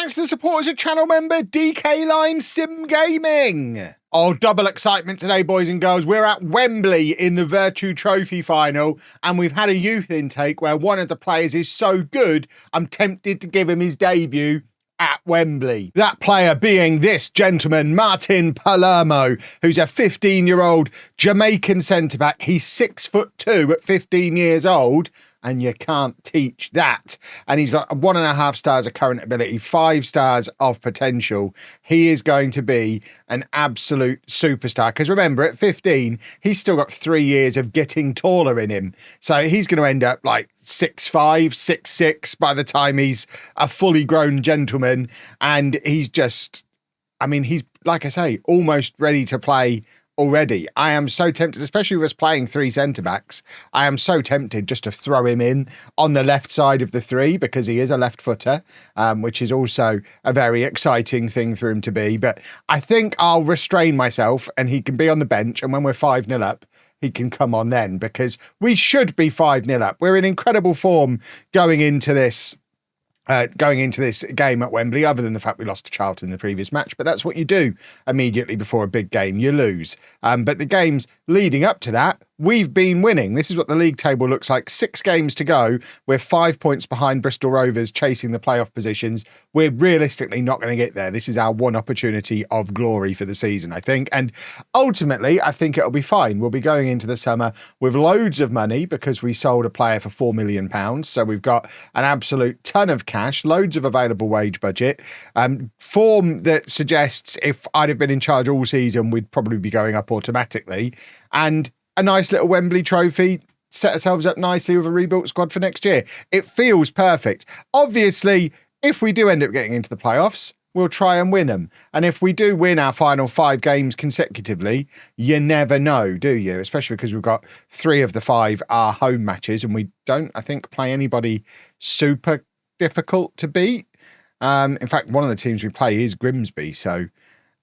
thanks to the support as a channel member, DK Line Sim Gaming. Oh, double excitement today, boys and girls. We're at Wembley in the Vertu Trophy final, and we've had a youth intake where one of the players is so good, I'm tempted to give him his debut at Wembley. That player being this gentleman, Martin Palermo, who's a 15-year-old Jamaican centre-back. He's 6'2" at 15 years old, and you can't teach that. And he's got 1.5 stars of current ability, 5 stars of potential. He is going to be an absolute superstar. Because remember, at 15, he's still got 3 years of getting taller in him. So he's going to end up like 6'5", 6'6" by the time he's a fully grown gentleman. And he's just, I mean, he's, like I say, almost ready to play already. I am so tempted, especially with us playing 3 centre-backs, I am so tempted just to throw him in on the left side of the 3 because he is a left footer, which is also a very exciting thing for him to be. But I think I'll restrain myself and he can be on the bench, and when we're 5-0 up, he can come on then, because we should be 5-0 up. We're in incredible form going into this game at Wembley, other than the fact we lost to Charlton in the previous match. But that's what you do immediately before a big game. You lose. But the games leading up to that, we've been winning. This is what the league table looks like. 6 games to go. We're 5 points behind Bristol Rovers, chasing the playoff positions. We're realistically not going to get there. This is our one opportunity of glory for the season, I think. And ultimately, I think it'll be fine. We'll be going into the summer with loads of money because we sold a player for £4 million. So we've got an absolute ton of cash, loads of available wage budget, form that suggests if I'd have been in charge all season, we'd probably be going up automatically, and a nice little Wembley trophy, set ourselves up nicely with a rebuilt squad for next year. It feels perfect. Obviously, if we do end up getting into the playoffs, we'll try and win them. And if we do win our final 5 games consecutively, you never know, do you? Especially because we've got 3 of the 5 are home matches, and we don't, I think, play anybody super difficult to beat. In fact, one of the teams we play is Grimsby, so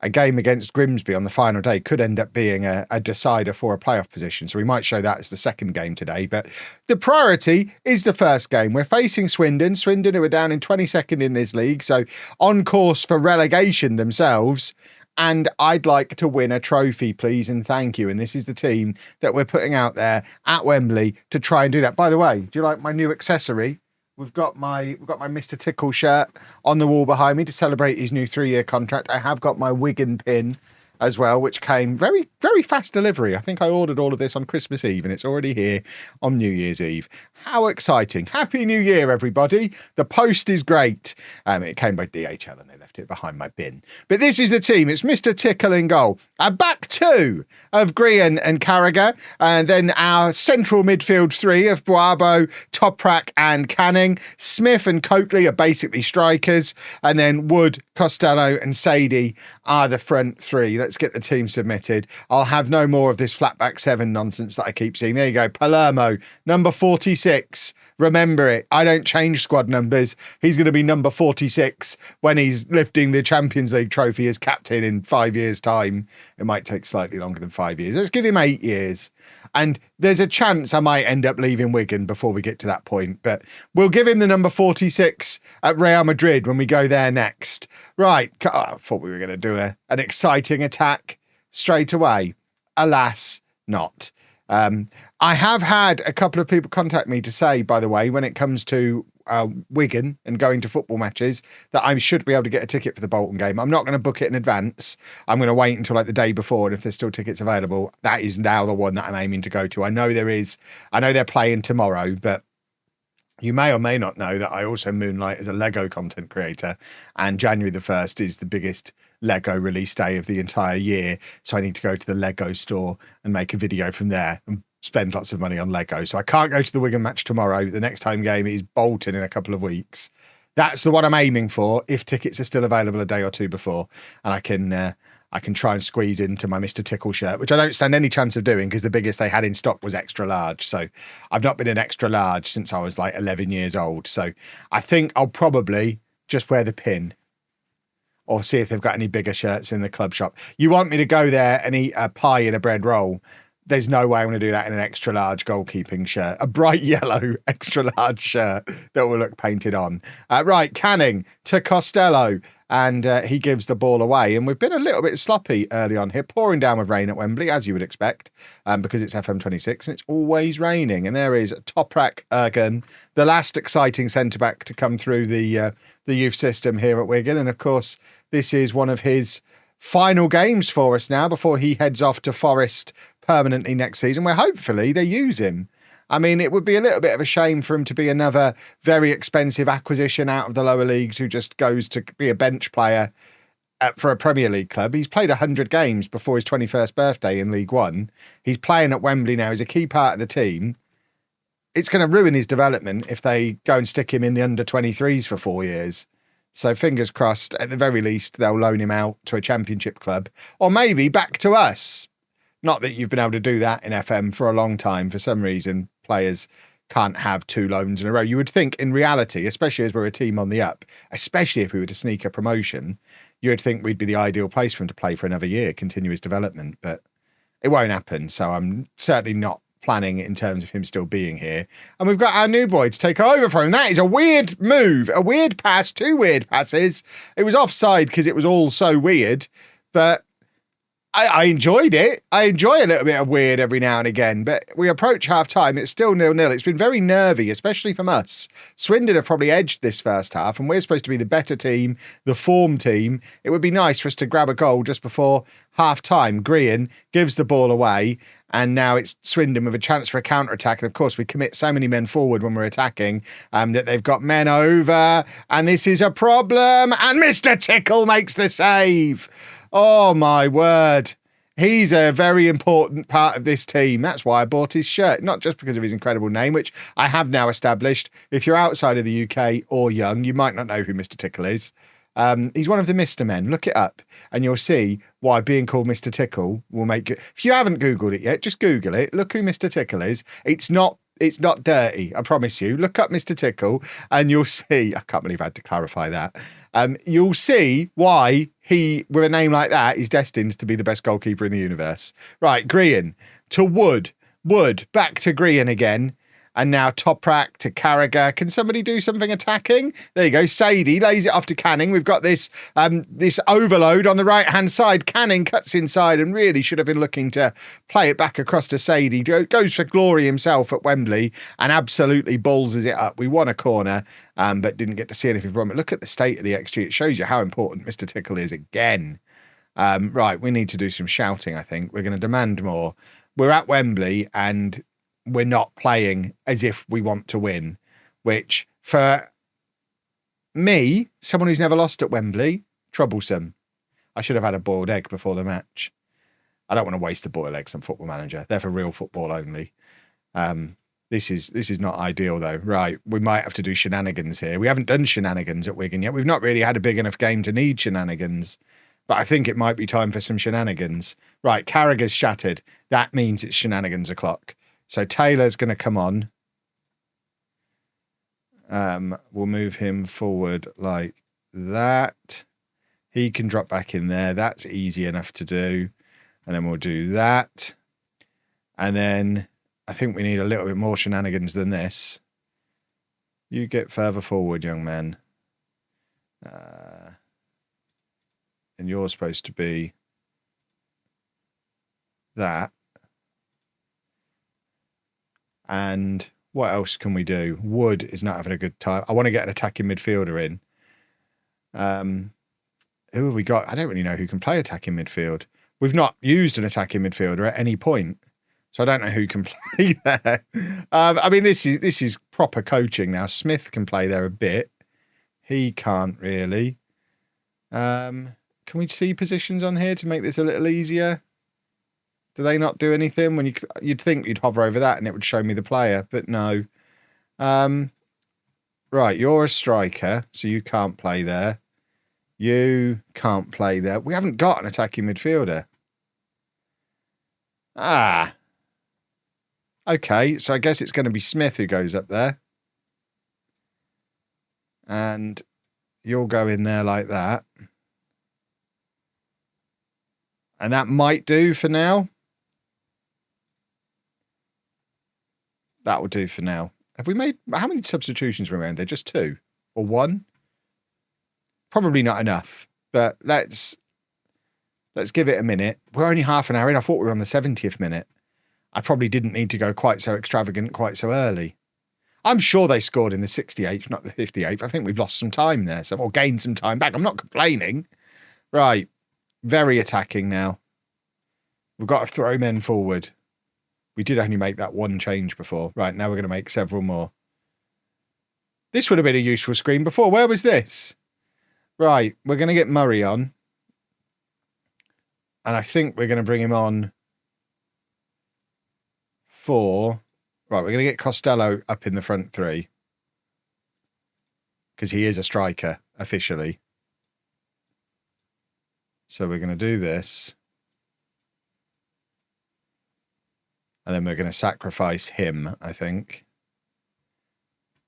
a game against Grimsby on the final day could end up being a decider for a playoff position. So we might show that as the second game today. But the priority is the first game. We're facing Swindon. Swindon, who are down in 22nd in this league, so on course for relegation themselves. And I'd like to win a trophy, please and thank you. And this is the team that we're putting out there at Wembley to try and do that. By the way, do you like my new accessory? We've got my Mr. Tickle shirt on the wall behind me to celebrate his new 3-year contract. I have got my Wigan pin as well, which came very, very fast delivery. I think I ordered all of this on Christmas Eve and it's already here on New Year's Eve. How exciting. Happy New Year, everybody. The post is great. It came by DHL and they left it behind my bin. But this is the team. It's Mr. Tickle in goal. A back 2 of Grian and Carragher. And then our central midfield 3 of Boabo, Toprak and Canning. Smith and Coakley are basically strikers. And then Wood, Costello and Sadie are the front 3. Let's get the team submitted. I'll have no more of this flat back 7 nonsense that I keep seeing. There you go. Palermo, number 46. Remember it. I don't change squad numbers. He's going to be number 46 when he's lifting the Champions League trophy as captain in 5 years' time. It might take slightly longer than 5 years. Let's give him 8 years. And there's a chance I might end up leaving Wigan before we get to that point. But we'll give him the number 46 at Real Madrid when we go there next. Right. I thought we were going to do an exciting attack straight away. Alas, not. I have had a couple of people contact me to say, by the way, when it comes to Wigan and going to football matches, that I should be able to get a ticket for the Bolton game. I'm not going to book it in advance. I'm going to wait until like the day before, and if there's still tickets available, that is now the one that I'm aiming to go to. I know they're playing tomorrow, but you may or may not know that I also moonlight as a Lego content creator, and January the 1st is the biggest Lego release day of the entire year. So I need to go to the Lego store and make a video from there and spend lots of money on Lego. So I can't go to the Wigan match tomorrow. The next home game is Bolton in a couple of weeks. That's the one I'm aiming for, if tickets are still available a day or two before. And I can try and squeeze into my Mr. Tickle shirt, which I don't stand any chance of doing because the biggest they had in stock was extra large. So I've not been an extra large since I was like 11 years old. So I think I'll probably just wear the pin or see if they've got any bigger shirts in the club shop. You want me to go there and eat a pie and a bread roll? there's no way I'm going to do that in an extra large goalkeeping shirt, a bright yellow extra large shirt that will look painted on. Right, Canning to Costello, and he gives the ball away. And we've been a little bit sloppy early on here, pouring down with rain at Wembley, as you would expect, because it's FM26 and it's always raining. And there is Toprak Ergun, the last exciting centre-back to come through the youth system here at Wigan. And of course, this is one of his final games for us now before he heads off to Forest permanently next season, where hopefully they use him. I mean, it would be a little bit of a shame for him to be another very expensive acquisition out of the lower leagues who just goes to be a bench player for a Premier League club. He's played 100 games before his 21st birthday in League One. He's playing at Wembley now. He's a key part of the team. It's going to ruin his development if they go and stick him in the under-23s for 4 years. So fingers crossed, at the very least, they'll loan him out to a championship club or maybe back to us. Not that you've been able to do that in FM for a long time. For some reason, players can't have 2 loans in a row. You would think in reality, especially as we're a team on the up, especially if we were to sneak a promotion, you would think we'd be the ideal place for him to play for another year, continue his development. But it won't happen. So I'm certainly not planning in terms of him still being here. And we've got our new boy to take over from him. That is a weird move, a weird pass, 2 weird passes. It was offside because it was all so weird, but I enjoyed it. I enjoy a little bit of weird every now and again, but we approach half time. It's still 0-0. It's been very nervy, especially from us. Swindon have probably edged this first half, and we're supposed to be the better team, the form team. It would be nice for us to grab a goal just before half time. Grian gives the ball away, and now it's Swindon with a chance for a counter-attack. And of course, we commit so many men forward when we're attacking that they've got men over, and this is a problem. And Mr. Tickle makes the save. Oh, my word. He's a very important part of this team. That's why I bought his shirt, not just because of his incredible name, which I have now established. If you're outside of the UK or young, you might not know who Mr. Tickle is. He's one of the Mr. Men. Look it up and you'll see why being called Mr. Tickle will make you... If you haven't Googled it yet, just Google it. Look who Mr. Tickle is. It's not dirty, I promise you. Look up Mr. Tickle and you'll see... I can't believe I had to clarify that. You'll see why he, with a name like that, is destined to be the best goalkeeper in the universe. Right, Grian to Wood. Wood, back to Grian again. And now Toprak to Carragher. Can somebody do something attacking? There you go. Sadie lays it off to Canning. We've got this this overload on the right-hand side. Canning cuts inside and really should have been looking to play it back across to Sadie. Goes for glory himself at Wembley and absolutely ballses it up. We won a corner, but didn't get to see anything from it. Look at the state of the XG. It shows you how important Mr. Tickle is again. Right, we need to do some shouting, I think. We're going to demand more. We're at Wembley and we're not playing as if we want to win, which for me, someone who's never lost at Wembley, troublesome. I should have had a boiled egg before the match. I don't want to waste the boiled eggs on Football Manager. They're for real football only. This is not ideal though. Right, we might have to do shenanigans here. We haven't done shenanigans at Wigan yet. We've not really had a big enough game to need shenanigans, but I think it might be time for some shenanigans. Right, Carragher's shattered. That means it's shenanigans o'clock. So Taylor's going to come on. We'll move him forward like that. He can drop back in there. That's easy enough to do. And then we'll do that. And then I think we need a little bit more shenanigans than this. You get further forward, young man. And you're supposed to be that. And what else can we do? Wood is not having a good time. I want to get an attacking midfielder in. Who have we got? I don't really know who can play attacking midfield. We've not used an attacking midfielder at any point, so I don't know who can play there. I mean, this is proper coaching now. Smith can play there a bit. He can't really. Can we see positions on here to make this a little easier? Do they not do anything? When you'd think you'd hover over that and it would show me the player, but no. Right, you're a striker, so you can't play there. You can't play there. We haven't got an attacking midfielder. Ah. Okay, so I guess it's going to be Smith who goes up there. And you'll go in there like that. And that might do for now. That will do for now. Have we made... How many substitutions remain there? Just 2? Or 1? Probably not enough. But let's give it a minute. We're only half an hour in. I thought we were on the 70th minute. I probably didn't need to go quite so extravagant quite so early. I'm sure they scored in the 68th, not the 58th. I think we've lost some time there, or gained some time back. I'm not complaining. Right. Very attacking now. We've got to throw men forward. We did only make that one change before. Right, now we're going to make several more. This would have been a useful screen before. Where was this? Right, we're going to get Murray on. And I think we're going to bring him on for... Right, we're going to get Costello up in the front 3. Because he is a striker, officially. So we're going to do this. And then we're going to sacrifice him, I think.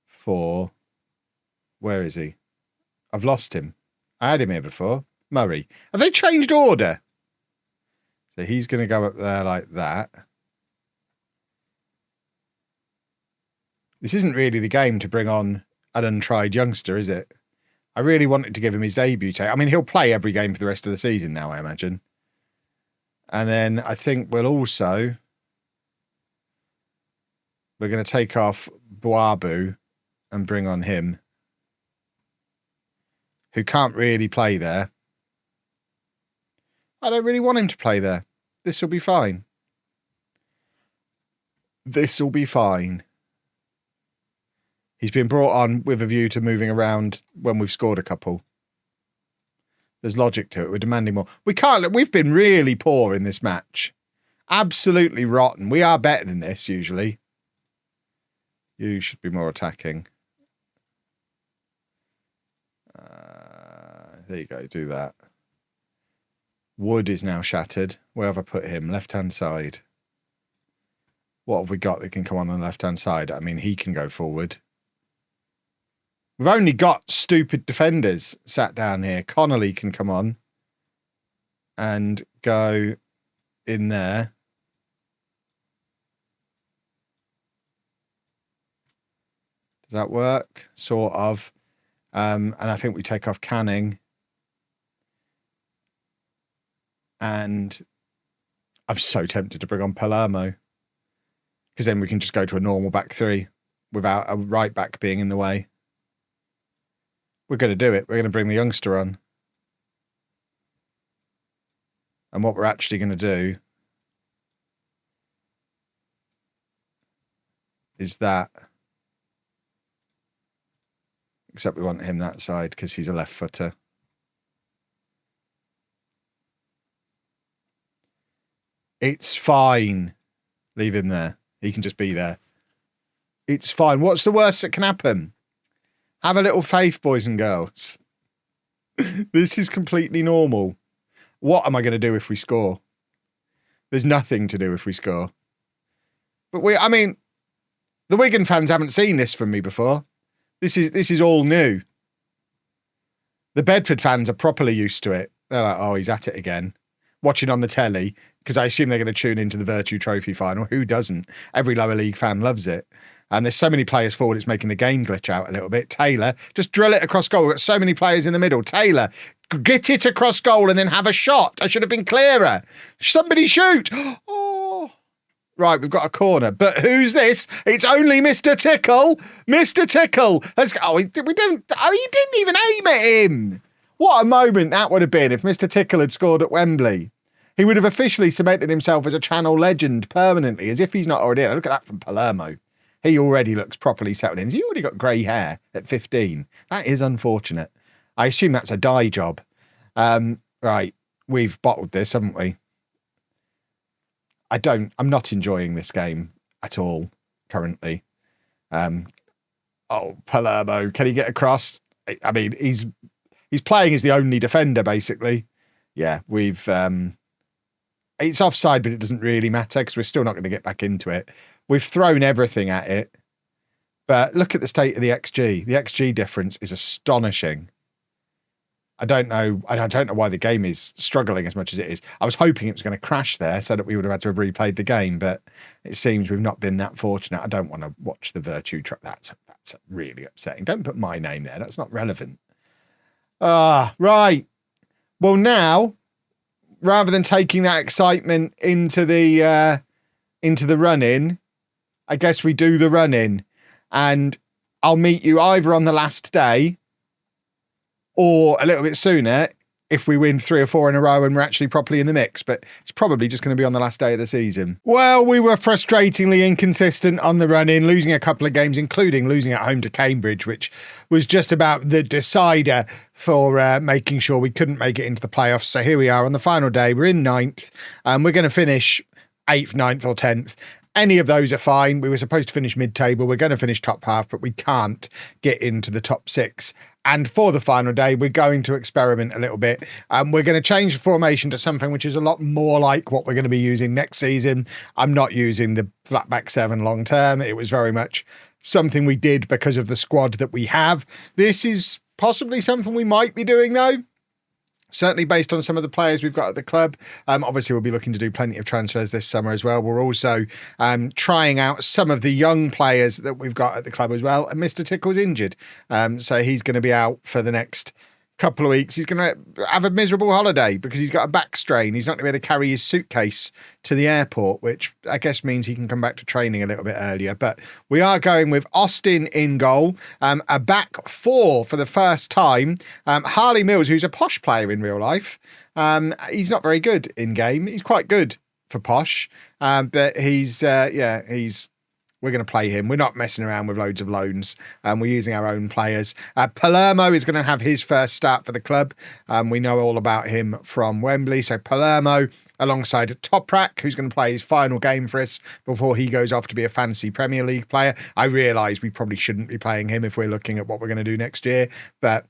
For... Where is he? I've lost him. I had him here before. Murray. Have they changed order? So he's going to go up there like that. This isn't really the game to bring on an untried youngster, is it? I really wanted to give him his debut. I mean, he'll play every game for the rest of the season now, I imagine. And then I think we'll also... We're going to take off Boabu and bring on him, who can't really play there. I don't really want him to play there. This will be fine. This will be fine. He's been brought on with a view to moving around when we've scored a couple. There's logic to it. We're demanding more. We can't. We've been really poor in this match. Absolutely rotten. We are better than this, usually. You should be more attacking. There you go. Do that. Wood is now shattered. Where have I put him? Left-hand side. What have we got that can come on the left-hand side? I mean, he can go forward. We've only got stupid defenders sat down here. Connolly can come on and go in there. Does that work? Sort of. And I think we take off Canning. And I'm so tempted to bring on Palermo. Because then we can just go to a normal back 3 without a right back being in the way. We're going to do it. We're going to bring the youngster on. And what we're actually going to do is that. Except we want him that side because he's a left footer. It's fine. Leave him there. He can just be there. It's fine. What's the worst that can happen? Have a little faith, boys and girls. This is completely normal. What am I going to do if we score? There's nothing to do if we score. But I mean, the Wigan fans haven't seen this from me before. This is all new. The Bedford fans are properly used to it. They're like, oh, he's at it again. Watching on the telly, because I assume they're going to tune into the Vertu Trophy final. Who doesn't? Every lower league fan loves it. And there's so many players forward, it's making the game glitch out a little bit. Taylor, just drill it across goal. We've got so many players in the middle. Taylor, get it across goal and then have a shot. I should have been clearer. Somebody shoot. Oh. Right, we've got a corner. But who's this? It's only Mr. Tickle. Mr. Tickle. Let's go. He didn't even aim at him. What a moment that would have been if Mr. Tickle had scored at Wembley. He would have officially cemented himself as a Channel legend permanently, as if he's not already in. Look at that from Palermo. He already looks properly settled in. Has he already got grey hair at 15? That is unfortunate. I assume that's a dye job. Right, we've bottled this, haven't we? I'm not enjoying this game at all currently. Oh, Palermo, can he get across? I mean, he's playing as the only defender, basically. Yeah, it's offside, but it doesn't really matter because we're still not going to get back into it. We've thrown everything at it. But look at the state of the XG. The XG difference is astonishing. I don't know. I don't know why the game is struggling as much as it is. I was hoping it was going to crash there so that we would have had to have replayed the game, but it seems we've not been that fortunate. I don't want to watch the Vertu Trophy. That's really upsetting. Don't put my name there. That's not relevant. Right. Well, now, rather than taking that excitement into the run-in, I guess we do the run-in, and I'll meet you either on the last day or a little bit sooner if we win 3 or 4 in a row and we're actually properly in the mix, but it's probably just going to be on the last day of the season. Well, we were frustratingly inconsistent on the run-in, losing a couple of games, including losing at home to Cambridge, which was just about the decider for making sure we couldn't make it into the playoffs. So here we are on the final day. We're in 9th. We're going to finish 8th, 9th or 10th. Any of those are fine. We were supposed to finish mid-table. We're going to finish top half, but we can't get into the top 6. And for the final day, we're going to experiment a little bit. We're going to change the formation to something which is a lot more like what we're going to be using next season. I'm not using the flat back 7 long term. It was very much something we did because of the squad that we have. This is possibly something we might be doing, though. Certainly based on some of the players we've got at the club. Obviously, we'll be looking to do plenty of transfers this summer as well. We're also trying out some of the young players that we've got at the club as well. And Mr. Tickle's injured. So he's going to be out for the next couple of weeks. He's going to have a miserable holiday because he's got a back strain. He's not going to be able to carry his suitcase to the airport, which I guess means he can come back to training a little bit earlier. But we are going with Austin in goal, a back 4 for the first time. Harley Mills, who's a Posh player in real life. He's not very good in game. He's quite good for Posh, but we're going to play him. We're not messing around with loads of loans. We're using our own players. Palermo is going to have his first start for the club. We know all about him from Wembley. So Palermo alongside Toprak, who's going to play his final game for us before he goes off to be a fancy Premier League player. I realise we probably shouldn't be playing him if we're looking at what we're going to do next year, but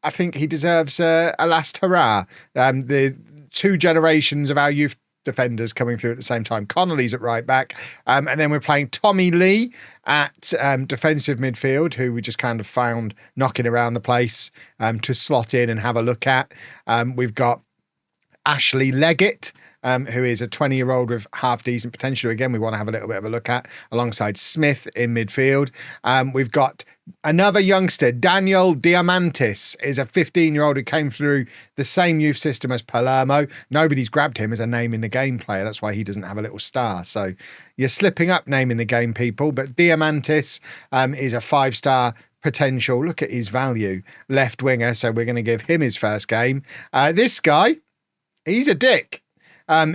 I think he deserves a last hurrah. The 2 generations of our youth defenders coming through at the same time. Connolly's at right back. And then we're playing Tommy Lee at defensive midfield, who we just kind of found knocking around the place to slot in and have a look at. We've got Ashley Leggett, who is a 20-year-old with half-decent potential. Again, we want to have a little bit of a look at, alongside Smith in midfield. We've got another youngster, Daniel Diamantis, is a 15-year-old who came through the same youth system as Palermo. Nobody's grabbed him as a name in the game player. That's why he doesn't have a little star. So you're slipping up name in the game, people. But Diamantis is a 5-star potential. Look at his value. Left winger. So we're going to give him his first game. This guy, he's a dick.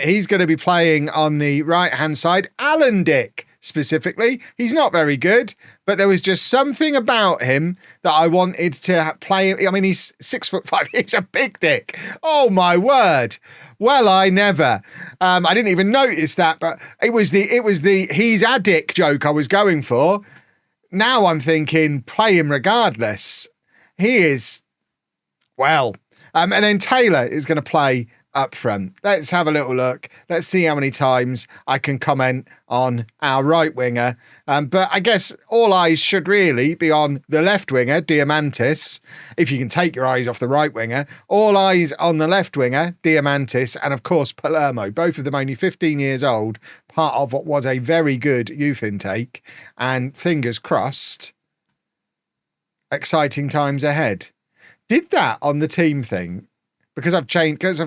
He's going to be playing on the right-hand side. Alan Dick, specifically. He's not very good, but there was just something about him that I wanted to play. I mean, he's 6'5". He's a big dick. Oh, my word. Well, I never. I didn't even notice that, but it was the he's a dick joke I was going for. Now I'm thinking, play him regardless. He is, well. And then Taylor is going to play up front. Let's have a little look. Let's see how many times I can comment on our right winger. But I guess all eyes should really be on the left winger, Diamantis. If you can take your eyes off the right winger, all eyes on the left winger, Diamantis, and of course Palermo. Both of them only 15 years old, part of what was a very good youth intake. And fingers crossed, exciting times ahead. Did that on the team thing, because I've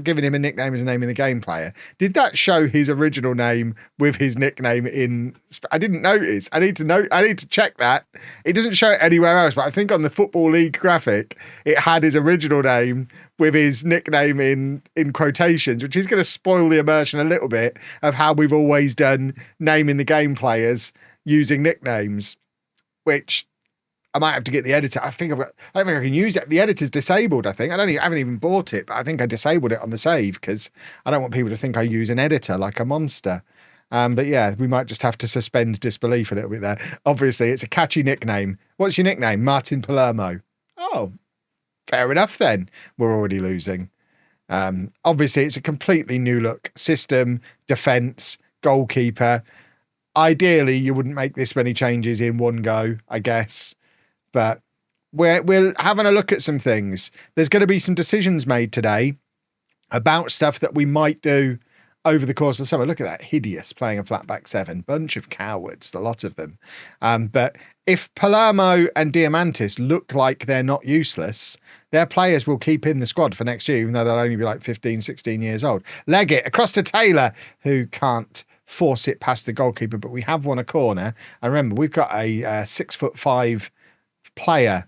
given him a nickname as a name in the game player. Did that show his original name with his nickname in? I didn't notice. I need to check that. It doesn't show it anywhere else, but I think on the Football League graphic, it had his original name with his nickname in quotations, which is going to spoil the immersion a little bit of how we've always done naming the game players using nicknames, which I might have to get the editor. I don't think I can use it. The editor's disabled, I think. I haven't even bought it, but I think I disabled it on the save because I don't want people to think I use an editor like a monster. But yeah, we might just have to suspend disbelief a little bit there. Obviously, it's a catchy nickname. What's your nickname? Martin Palermo. Oh, fair enough then. We're already losing. Obviously, it's a completely new look system, defence, goalkeeper. Ideally, you wouldn't make this many changes in one go, I guess. But we're having a look at some things. There's going to be some decisions made today about stuff that we might do over the course of the summer. Look at that, hideous, playing a flat back 7. Bunch of cowards, a lot of them. But if Palermo and Diamantis look like they're not useless, their players will keep in the squad for next year, even though they'll only be like 15, 16 years old. Leggett across to Taylor, who can't force it past the goalkeeper, but we have won a corner. And remember, we've got a 6'5" player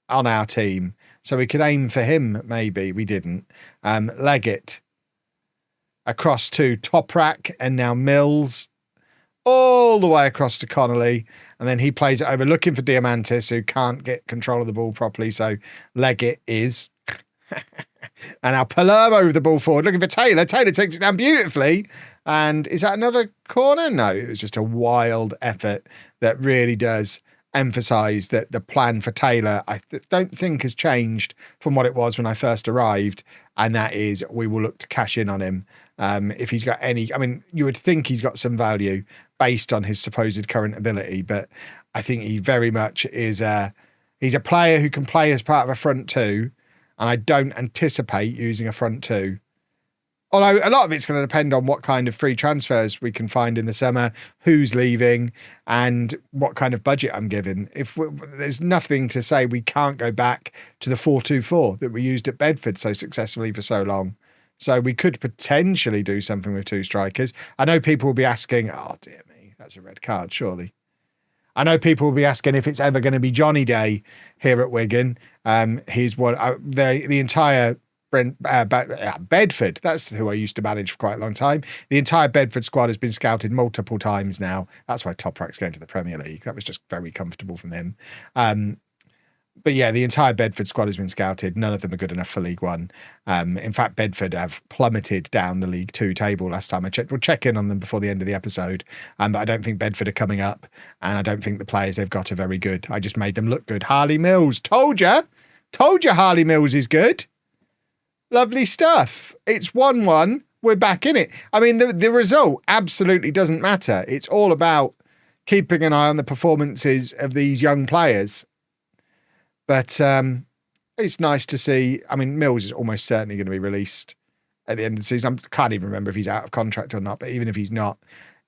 on our team, so we could aim for him. Maybe we didn't. Leggett across to Toprak, and now Mills all the way across to Connolly, and then he plays it over looking for Diamantis, who can't get control of the ball properly, so Leggett is. And now Palermo with the ball forward looking for Taylor. Taylor takes it down beautifully, and is that another corner? No, it was just a wild effort that really does emphasize that the plan for Taylor I don't think has changed from what it was when I first arrived, and that is we will look to cash in on him. If he's got any, I mean, you would think he's got some value based on his supposed current ability, but I think he very much is he's a player who can play as part of a front two, and I don't anticipate using a front two. Although a lot of it's going to depend on what kind of free transfers we can find in the summer, who's leaving, and what kind of budget I'm given. There's nothing to say we can't go back to the 4-2-4 that we used at Bedford so successfully for so long. So we could potentially do something with 2 strikers. I know people will be asking, oh dear me, that's a red card, surely. I know people will be asking if it's ever going to be Johnny Day here at Wigan. He's one, the entire Bedford, that's who I used to manage for quite a long time. The entire Bedford squad has been scouted multiple times now. That's why Toprak's going to the Premier League. That was just very comfortable from him. But yeah, the entire Bedford squad has been scouted. None of them are good enough for League One. In fact, Bedford have plummeted down the League Two table last time I checked. We'll check in on them before the end of the episode. But I don't think Bedford are coming up, and I don't think the players they've got are very good. I just made them look good. Harley Mills, told you Harley Mills is good. Lovely stuff. It's 1-1. We're back in it. I mean, the result absolutely doesn't matter. It's all about keeping an eye on the performances of these young players. But it's nice to see. I mean, Mills is almost certainly going to be released at the end of the season. I can't even remember if he's out of contract or not, but even if he's not,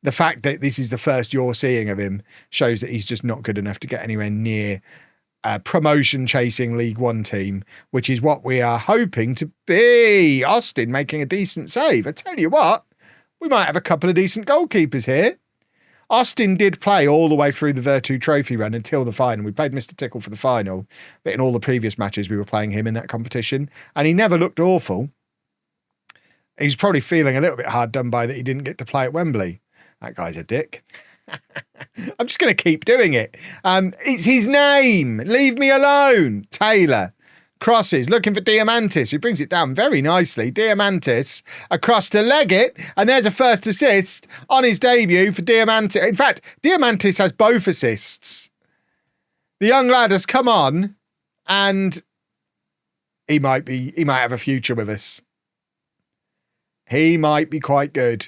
the fact that this is the first you're seeing of him shows that he's just not good enough to get anywhere near a promotion-chasing League One team, which is what we are hoping to be. Austin making a decent save. I tell you what, we might have a couple of decent goalkeepers here. Austin did play all the way through the Vertu Trophy run until the final. We played Mr. Tickle for the final, but in all the previous matches we were playing him in that competition, and he never looked awful. He's probably feeling a little bit hard done by that he didn't get to play at Wembley. That guy's a dick. I'm just going to keep doing it. It's his name. Leave me alone. Taylor. Crosses, looking for Diamantis, who brings it down very nicely. Diamantis across to Leggett, and there's a first assist on his debut for Diamantis. In fact, Diamantis has both assists. The young lad has come on, and he might have a future with us. He might be quite good.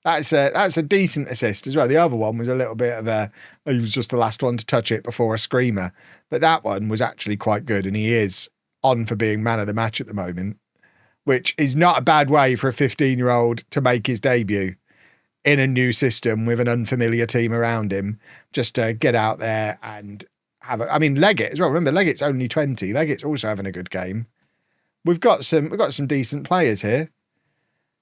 That's a decent assist as well. The other one was a little bit of he was just the last one to touch it before a screamer. But that one was actually quite good, and he is on for being man of the match at the moment, which is not a bad way for a 15-year-old to make his debut in a new system with an unfamiliar team around him, just to get out there and have I mean, Leggett as well. Remember, Leggett's only 20. Leggett's also having a good game. We've got some decent players here.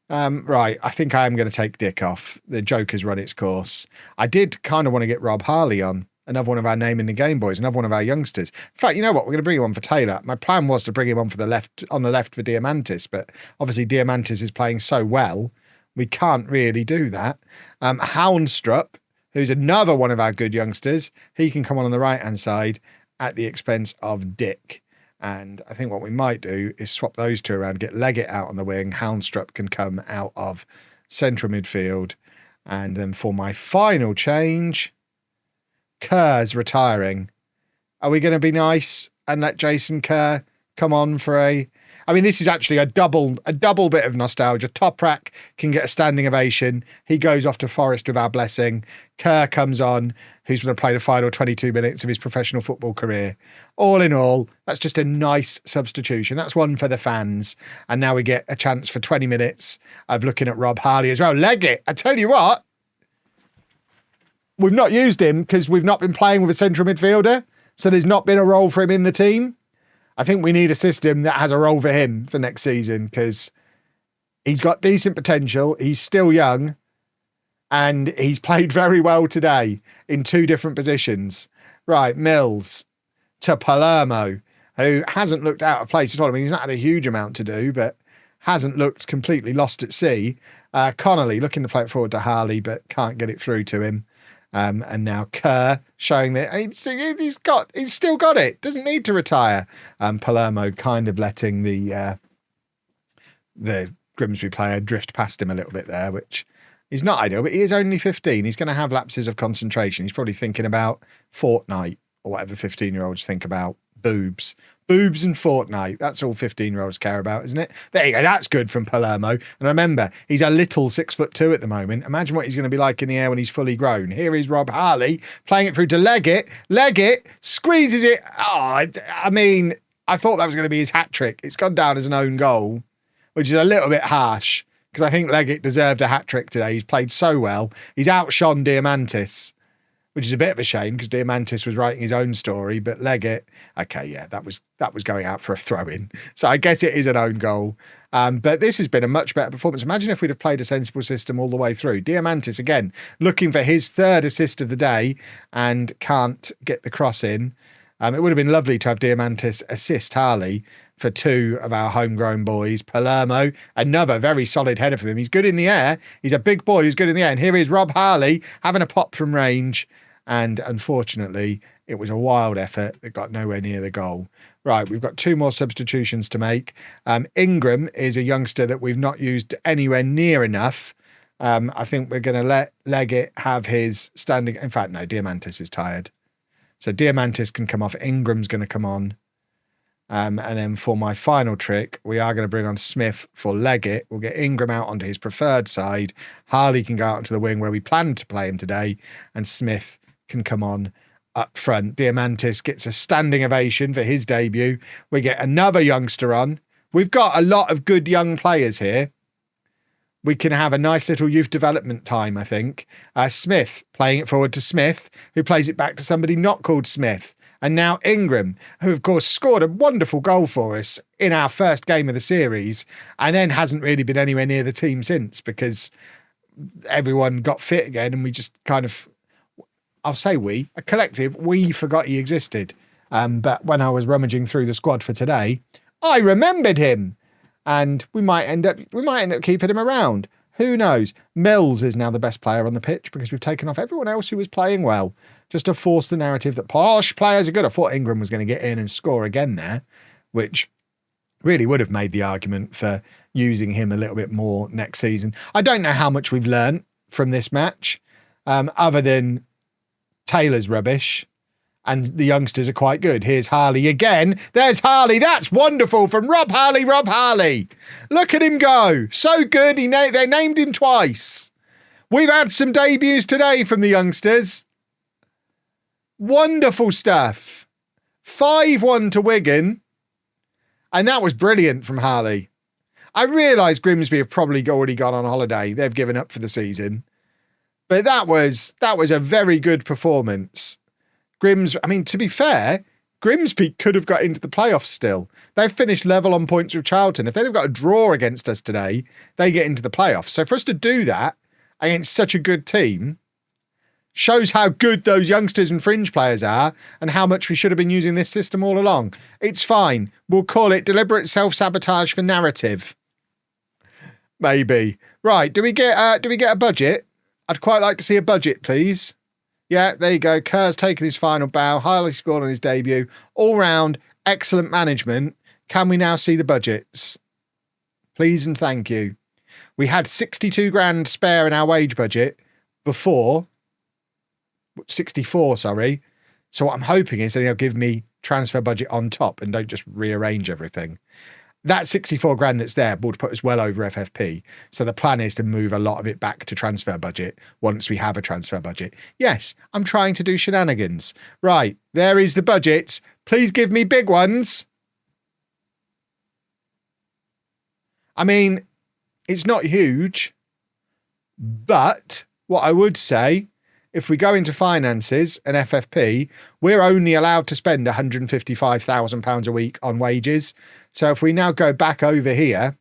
Right, I think I am going to take Dick off. The joke has run its course. I did kind of want to get Rob Harley on, another one of our name in the game boys, another one of our youngsters. In fact, you know what? We're going to bring him on for Taylor. My plan was to bring him on the left for Diamantis, but obviously Diamantis is playing so well, we can't really do that. Houndstrup, who's another one of our good youngsters, he can come on the right-hand side at the expense of Dick. And I think what we might do is swap those two around, get Leggett out on the wing. Houndstrup can come out of central midfield. And then for my final change, Kerr's retiring. Are we going to be nice and let Jason Kerr come on for a... I mean, this is actually a double bit of nostalgia. Toprak can get a standing ovation. He goes off to Forest with our blessing. Kerr comes on, who's going to play the final 22 minutes of his professional football career. All in all, that's just a nice substitution. That's one for the fans. And now we get a chance for 20 minutes of looking at Rob Harley as well. Leggett, I tell you what, we've not used him because we've not been playing with a central midfielder. So there's not been a role for him in the team. I think we need a system that has a role for him for next season because he's got decent potential. He's still young and he's played very well today in 2 different positions. Right, Mills to Palermo, who hasn't looked out of place at all. I mean, he's not had a huge amount to do, but hasn't looked completely lost at sea. Connolly looking to play it forward to Harley, but can't get it through to him. And now Kerr showing that he's still got it. Doesn't need to retire. Palermo kind of letting the Grimsby player drift past him a little bit there, which is not ideal. But he is only 15. He's going to have lapses of concentration. He's probably thinking about Fortnite or whatever 15-year-olds think about. Boobs and Fortnite. That's all 15-year-olds care about, isn't it? There you go. That's good from Palermo. And remember, he's a little 6'2" at the moment. Imagine what he's going to be like in the air when he's fully grown. Here is Rob Harley playing it through to Leggett. Leggett squeezes it. Oh, I mean, I thought that was going to be his hat trick. It's gone down as an own goal, which is a little bit harsh because I think Leggett deserved a hat trick today. He's played so well. He's outshone Diamantis, which is a bit of a shame because Diamantis was writing his own story, but Leggett, okay, yeah, that was going out for a throw-in. So I guess it is an own goal. But this has been a much better performance. Imagine if we'd have played a sensible system all the way through. Diamantis, again, looking for his 3rd assist of the day and can't get the cross in. It would have been lovely to have Diamantis assist Harley for 2 of our homegrown boys. Palermo, another very solid header for him. He's good in the air. He's a big boy who's good in the air. And here is Rob Harley having a pop from range. And unfortunately, it was a wild effort that got nowhere near the goal. Right, we've got 2 more substitutions to make. Ingram is a youngster that we've not used anywhere near enough. I think we're going to let Leggett have his standing. In fact, no, Diamantis is tired. So Diamantis can come off. Ingram's going to come on. And then for my final trick, we are going to bring on Smith for Leggett. We'll get Ingram out onto his preferred side. Harley can go out onto the wing where we planned to play him today. And Smith can come on up front. Diamantis gets a standing ovation for his debut. We get another youngster on. We've got a lot of good young players here. We can have a nice little youth development time, I think. Smith playing it forward to Smith, who plays it back to somebody not called Smith. And now Ingram, who of course scored a wonderful goal for us in our first game of the series and then hasn't really been anywhere near the team since because everyone got fit again and we just kind of, I'll say a collective, we forgot he existed. But when I was rummaging through the squad for today, I remembered him. And we might end up keeping him around. Who knows? Mills is now the best player on the pitch because we've taken off everyone else who was playing well, just to force the narrative that posh players are good. I thought Ingram was going to get in and score again there, which really would have made the argument for using him a little bit more next season. I don't know how much we've learned from this match, other than Taylor's rubbish. And the youngsters are quite good. Here's Harley again. There's Harley. That's wonderful from Rob Harley. Rob Harley. Look at him go. So good. They named him twice. We've had some debuts today from the youngsters. Wonderful stuff. 5-1 to Wigan. And that was brilliant from Harley. I realise Grimsby have probably already gone on holiday. They've given up for the season. But that was a very good performance. To be fair, Grimsby could have got into the playoffs still. They've finished level on points with Charlton. If they'd have got a draw against us today, they get into the playoffs. So for us to do that against such a good team shows how good those youngsters and fringe players are and how much we should have been using this system all along. It's fine. We'll call it deliberate self-sabotage for narrative. Maybe. Right, do we get a budget? I'd quite like to see a budget, please. Yeah, there you go. Kerr's taken his final bow. Harley scored on his debut. All round, excellent management. Can we now see the budgets? Please and thank you. We had 62 grand spare in our wage budget before. 64, sorry. So what I'm hoping is that he'll give me transfer budget on top and don't just rearrange everything. That 64 grand that's there would put us well over FFP. So the plan is to move a lot of it back to transfer budget once we have a transfer budget. Yes, I'm trying to do shenanigans. Right, there is the budget. Please give me big ones. I mean, it's not huge, but what I would say, if we go into finances and FFP, we're only allowed to spend £155,000 a week on wages. So if we now go back over here,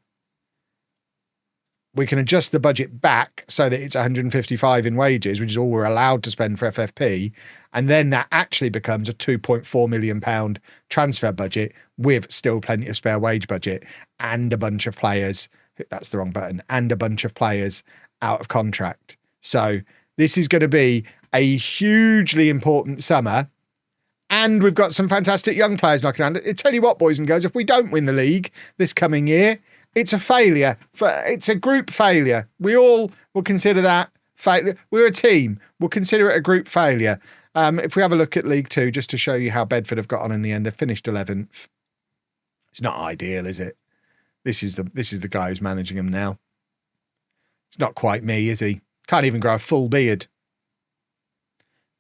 we can adjust the budget back so that it's 155 in wages, which is all we're allowed to spend for FFP. And then that actually becomes a £2.4 million transfer budget with still plenty of spare wage budget and a bunch of players. That's the wrong button. And a bunch of players out of contract. So this is going to be a hugely important summer. And we've got some fantastic young players knocking around. I tell you what, boys and girls, if we don't win the league this coming year, it's a failure. It's a group failure. We all will consider that failure. We're a team. We'll consider it a group failure. If we have a look at League Two, just to show you how Bedford have got on in the end, they've finished 11th. It's not ideal, is it? This is the guy who's managing them now. It's not quite me, is he? Can't even grow a full beard.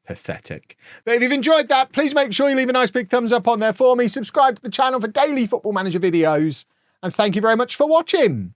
Pathetic. But if you've enjoyed that, please make sure you leave a nice big thumbs up on there for me. Subscribe to the channel for daily Football Manager videos. And thank you very much for watching.